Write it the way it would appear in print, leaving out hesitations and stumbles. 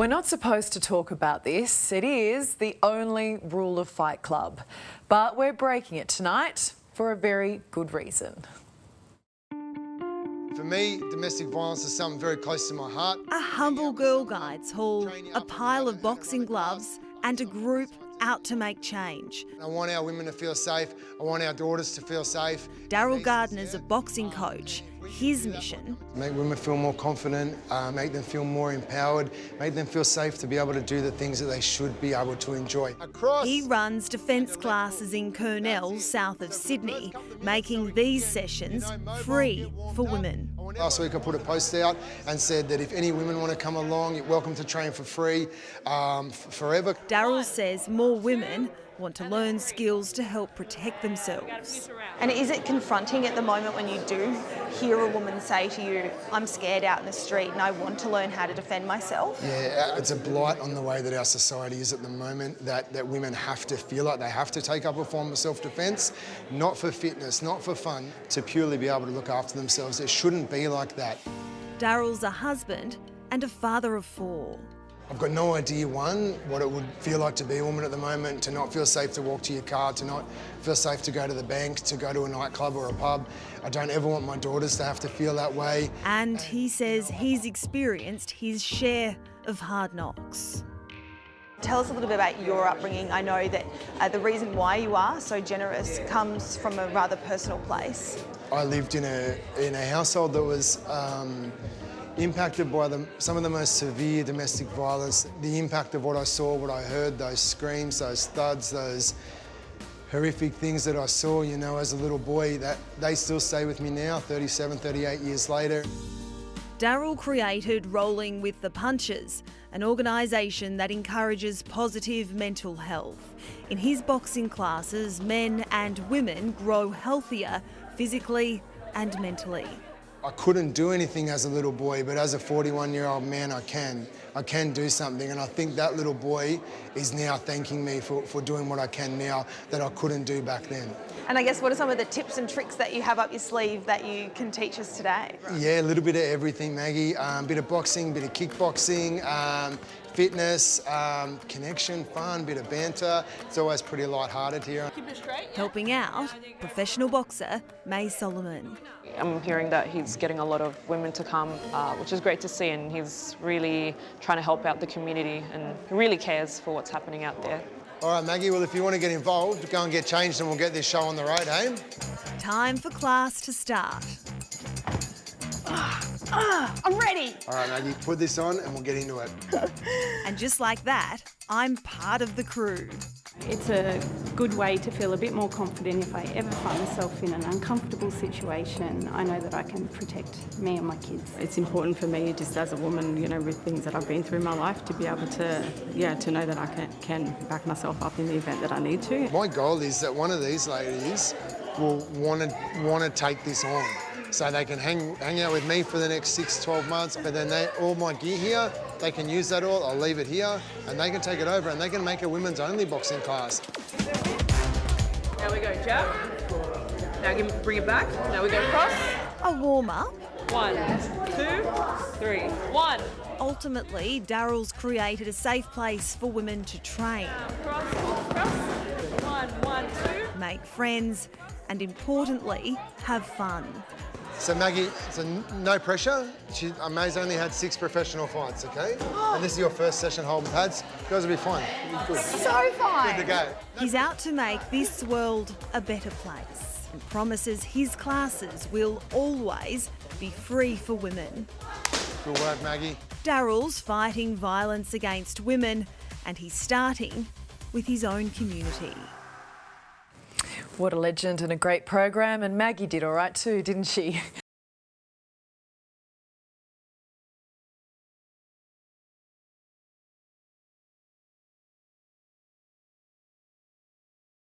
We're not supposed to talk about this. It is the only rule of Fight Club. But we're breaking it tonight for a very good reason. For me, domestic violence is something very close to my heart. A humble girl guides hall, a pile of boxing gloves and a group out to make change. I want our women to feel safe. I want our daughters to feel safe. Daryl Gardner's a boxing coach. His mission? Make women feel more confident, make them feel more empowered, make them feel safe to be able to do the things that they should be able to enjoy. He runs defence classes in Kurnell, south of Sydney, making these sessions free for women. Last week I put a post out and said that if any women want to come along, you're welcome to train for free forever. Daryl says more women want to learn skills to help protect themselves. And is it confronting at the moment when you do hear a woman say to you, I'm scared out in the street and I want to learn how to defend myself? Yeah, it's a blight on the way that our society is at the moment, that women have to feel like they have to take up a form of self-defence, not for fitness, not for fun, to purely be able to look after themselves. It shouldn't be like that. Daryl's a husband and a father of 4. I've got no idea, one, what it would feel like to be a woman at the moment, to not feel safe to walk to your car, to not feel safe to go to the bank, to go to a nightclub or a pub. I don't ever want my daughters to have to feel that way. And he says he's experienced his share of hard knocks. Tell us a little bit about your upbringing. I know that the reason why you are so generous comes from a rather personal place. I lived in a household that was impacted by some of the most severe domestic violence. The impact of what I saw, what I heard, those screams, those thuds, those horrific things that I saw, you know, as a little boy, that they still stay with me now, 37, 38 years later. Daryl created Rolling with the Punches, an organisation that encourages positive mental health. In his boxing classes, men and women grow healthier physically and mentally. I couldn't do anything as a little boy, but as a 41-year-old man, I can. I can do something, and I think that little boy is now thanking me for doing what I can now that I couldn't do back then. And I guess what are some of the tips and tricks that you have up your sleeve that you can teach us today? Yeah, a little bit of everything, Maggie. Bit of boxing, bit of kickboxing, fitness, connection, fun, bit of banter. It's always pretty light-hearted here. Keep it straight. Helping out, professional boxer May Solomon. I'm hearing that he's getting a lot of women to come, which is great to see, and he's really trying to help out the community and he really cares for what's happening out there. All right, Maggie, well, if you want to get involved, go and get changed and we'll get this show on the road, eh? Time for class to start. I'm ready. All right, Maggie, put this on and we'll get into it. And just like that, I'm part of the crew. It's a good way to feel a bit more confident. If I ever find myself in an uncomfortable situation, I know that I can protect me and my kids. It's important for me, just as a woman, you know, with things that I've been through in my life, to be able to, to know that I can back myself up in the event that I need to. My goal is that one of these ladies will want to take this on, so they can hang out with me for the next 6-12 months, but then all my gear here, they can use that all, I'll leave it here, and they can take it over and they can make a women's only boxing class. Now we go jab. Now bring it back. Now we go cross. A warm-up. 1, 2, 3, 1. Ultimately, Daryl's created a safe place for women to train, Cross, cross. 1, 2. make friends, and importantly, have fun. So Maggie, so no pressure. May's only had 6 professional fights, okay? And this is your first session holding pads. You guys will be fine. Good. So fine. Good to go. He's out to make this world a better place and promises his classes will always be free for women. Good work, Maggie. Daryl's fighting violence against women, and he's starting with his own community. What a legend and a great program, and Maggie did all right too, didn't she?